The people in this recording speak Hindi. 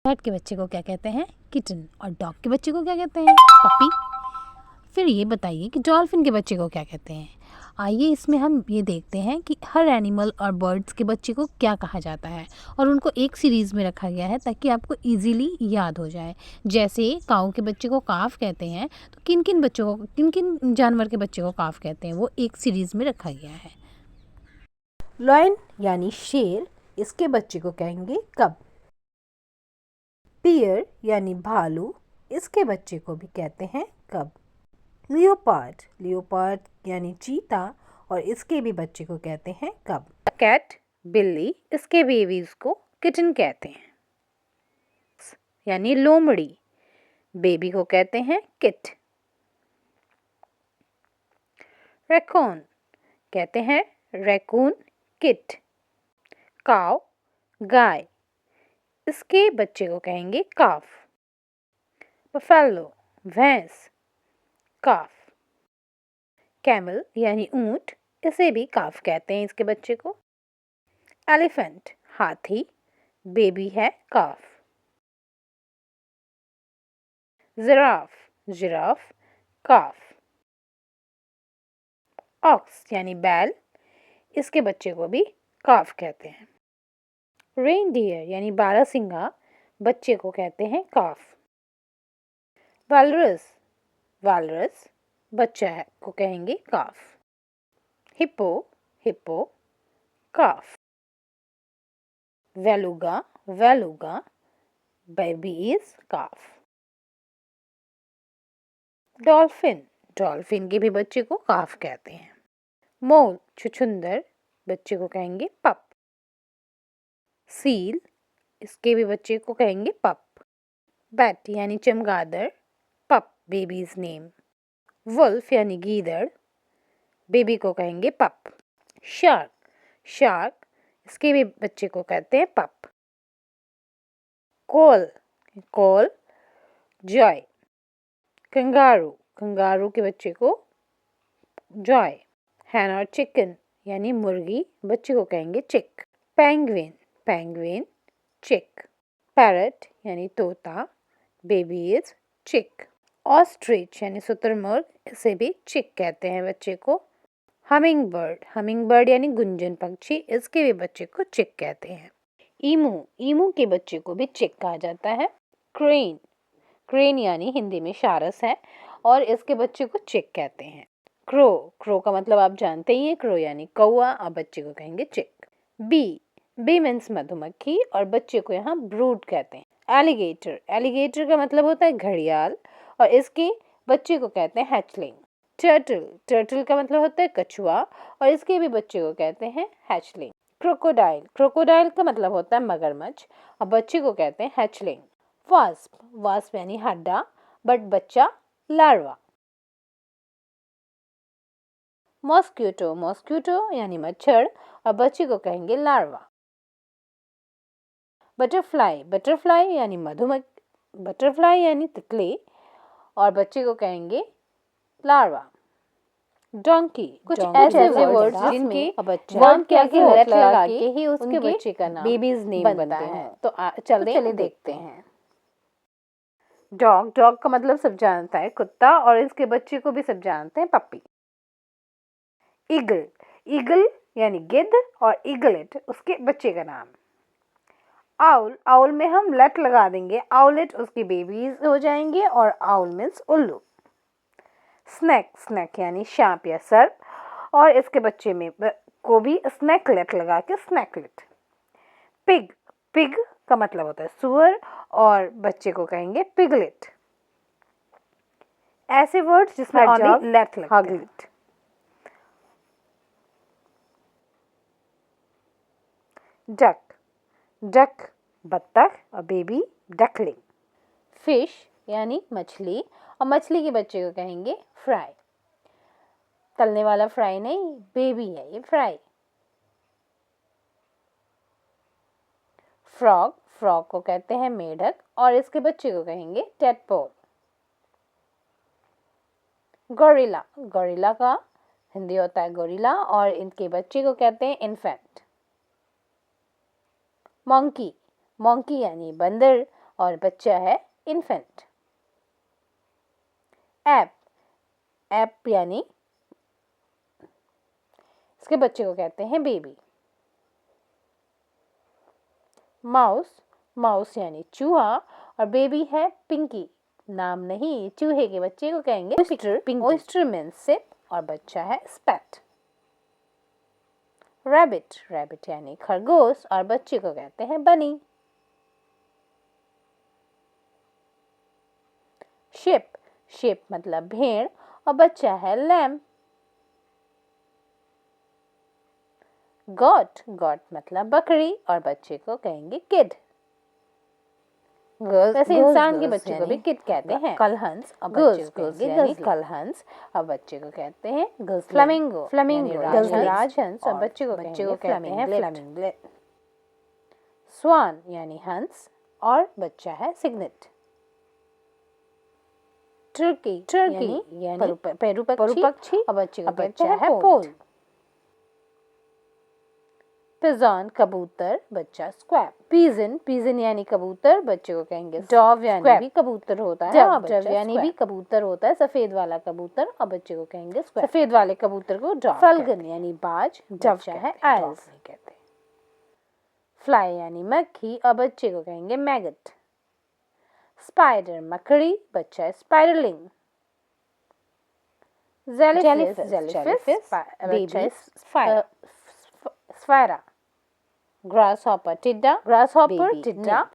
कैट के बच्चे को क्या कहते हैं? किटन। और डॉग के बच्चे को क्या कहते हैं? पपी। फिर ये बताइए कि डॉल्फिन के बच्चे को क्या कहते हैं? आइए इसमें हम ये देखते हैं कि हर एनिमल और बर्ड्स के बच्चे को क्या कहा जाता है, और उनको एक सीरीज़ में रखा गया है ताकि आपको इजीली याद हो जाए। जैसे काऊ के बच्चे को काफ कहते हैं, तो किन किन बच्चों को, किन किन जानवर के बच्चे को काफ कहते हैं, वो एक सीरीज़ में रखा गया है। लॉयन यानी शेर, इसके बच्चे को कहेंगे कब। डियर यानी भालू, इसके बच्चे को भी कहते हैं कब। लियोपार्ड, लियोपार्ड यानी चीता, और इसके भी बच्चे को कहते हैं कब। कैट, बिल्ली, इसके बेबीज को किटन कहते हैं। यानी लोमड़ी, बेबी को कहते हैं किट। रैकून कहते हैं रैकून किट। काव, गाय, इसके बच्चे को कहेंगे काफ। बफेलो, भैंस, काफ। कैमल यानी ऊंट, इसे भी काफ कहते हैं इसके बच्चे को। एलिफेंट, हाथी, बेबी है काफ। जिराफ, जिराफ, काफ। ऑक्स यानी बैल, इसके बच्चे को भी काफ कहते हैं। रेनडियर यानी बारहसिंगा, बच्चे को कहते हैं काफ। वालरस, वालरस, बच्चा है को कहेंगे calf. Hippo, hippo, calf. Beluga, beluga, baby is calf. Dolphin, dolphin के भी बच्चे को काफ कहते हैं। मोल, छुछुंदर, बच्चे को कहेंगे पप। सील, इसके भी बच्चे को कहेंगे पप। बैट यानी चमगादड़, पप बेबीज नेम। वुल्फ यानी गीदड़, बेबी को कहेंगे पप। शार्क, शार्क, इसके भी बच्चे को कहते हैं पप। कोल, कोल, जॉय। कंगारू, कंगारू के बच्चे को जॉय। हैन और चिकन यानी मुर्गी, बच्चे को कहेंगे चिक। पेंगुइन, पेंगुइन, चिक। पैरट यानी तोता, बेबी इज चिक। ऑस्ट्रिच यानी शुतुरमुर्ग, इसे भी चिक कहते हैं बच्चे को। हमिंग बर्ड, हमिंग बर्ड यानी गुंजन पक्षी, इसके भी बच्चे को चिक कहते हैं। ईमू, ईमू के बच्चे को भी चिक कहा जाता है। क्रेन, क्रेन यानी हिंदी में सारस है, और इसके बच्चे को चिक कहते हैं। क्रो, क्रो का मतलब आप जानते ही हैं, क्रो यानी कौआ, और बच्चे को कहेंगे चिक। बी, बी मीन्स मधुमक्खी, और बच्चे को यहाँ ब्रूड कहते हैं। एलिगेटर, एलिगेटर का मतलब होता है घड़ियाल, और इसके बच्चे को कहते हैं हैचलिंग। टर्टल, टर्टल का मतलब होता है कछुआ, और इसके भी बच्चे को कहते हैं हैचलिंग। क्रोकोडाइल, क्रोकोडाइल का मतलब होता है मगरमच्छ, और बच्चे को कहते हैं हैचलिंग। वास्प, वास्प यानी हड्डा, बट बच्चा लार्वा। मॉस्क्यूटो, मॉस्क्यूटो यानी मच्छर, और बच्चे को कहेंगे लार्वा। बटरफ्लाई, बटरफ्लाई यानी मधुमक्खी, बटरफ्लाई यानी तितली, और बच्चे को कहेंगे लार्वा। डोंकी, कुछ ऐसे वर्ड्स जिनके नाम के आगे लेट लगा के ही उसके बच्चे का नाम बेबीज नेम बनता है। तो चलिए देखते हैं। डॉग, डॉग का मतलब सब जानता है कुत्ता, और इसके बच्चे को भी सब जानते हैं पप्पी। ईगल, ईगल यानी गिद्ध, और ईगलेट उसके बच्चे का नाम। आउल, आउल में हम लेट लगा देंगे, आउलेट उसके बेबीज हो जाएंगे, और आउल मीन्स उल्लू। स्नैक, स्नैक यानी सांप या सर्प, और इसके बच्चे में को भी स्नैकलेट लगा के स्नैकलेट। पिग, पिग का मतलब होता है सुअर, और बच्चे को कहेंगे पिगलेट। ऐसे वर्ड्स जिसमें ऑनली लेट लगते हैं। डक, डक बत्तख, और बेबी डकलिंग। फिश यानी मछली, और मछली के बच्चे को कहेंगे फ्राई। तलने वाला फ्राई नहीं, बेबी है ये फ्राई। फ्रॉग, फ्रॉग को कहते हैं मेढक, और इसके बच्चे को कहेंगे टेडपोल। गोरिल्ला, गोरिल्ला का हिंदी होता है गोरिल्ला, और इनके बच्चे को कहते हैं इन्फेंट। मंकी, मंकी यानी बंदर, और बच्चा है इन्फेंट। ऐप, ऐप यानी इसके बच्चे को कहते हैं बेबी। माउस, माउस यानी चूहा और बेबी है पिंकी। नाम नहीं, चूहे के बच्चे को कहेंगे पिंकी। ओयस्टर मीन्स सिप और बच्चा है स्पैट। रैबिट, रैबिट यानी खरगोश और बच्चे को कहते हैं बनी। शिप, शिप मतलब भेड़ और बच्चा है लैम। गॉट, गॉट मतलब बकरी और बच्चे को कहेंगे किड। वैसे इंसान के बच्चे को भी किड कहते हैं। कलहंस और बच्चे को कहेंगे कलहंस और बच्चे को कहते हैं फ्लेमिंगो। फ्लेमिंगो राजहंस और बच्चे को कहते हैं फ्लेमिंगलेट। स्वान यानी हंस और बच्चा है सिग्नेट। टर्की, टर्की यानी पेरू पक्षी और बच्चे को कहते हैं पोल। पिजन कबूतर, बच्चा स्क्वैप। पीजन, पीजन यानी कबूतर, बच्चे को कहेंगे डव यानी भी कबूतर होता है। डव यानी भी कबूतर होता है, सफेद वाला कबूतर और बच्चे को कहेंगे स्क्वैप। सफेद वाले कबूतर को डव। फल्गन यानी बाज, बच्चा है आइल्स। फ्लाई यानी मक्खी और बच्चे को कहेंगे मैगट। स्पाइडर मकड़ी, बच्चा है spiderling. Jellyfish, jellyfish baby ephyra. Grasshopper टिड्डा, ग्रासहॉपर टिड्डा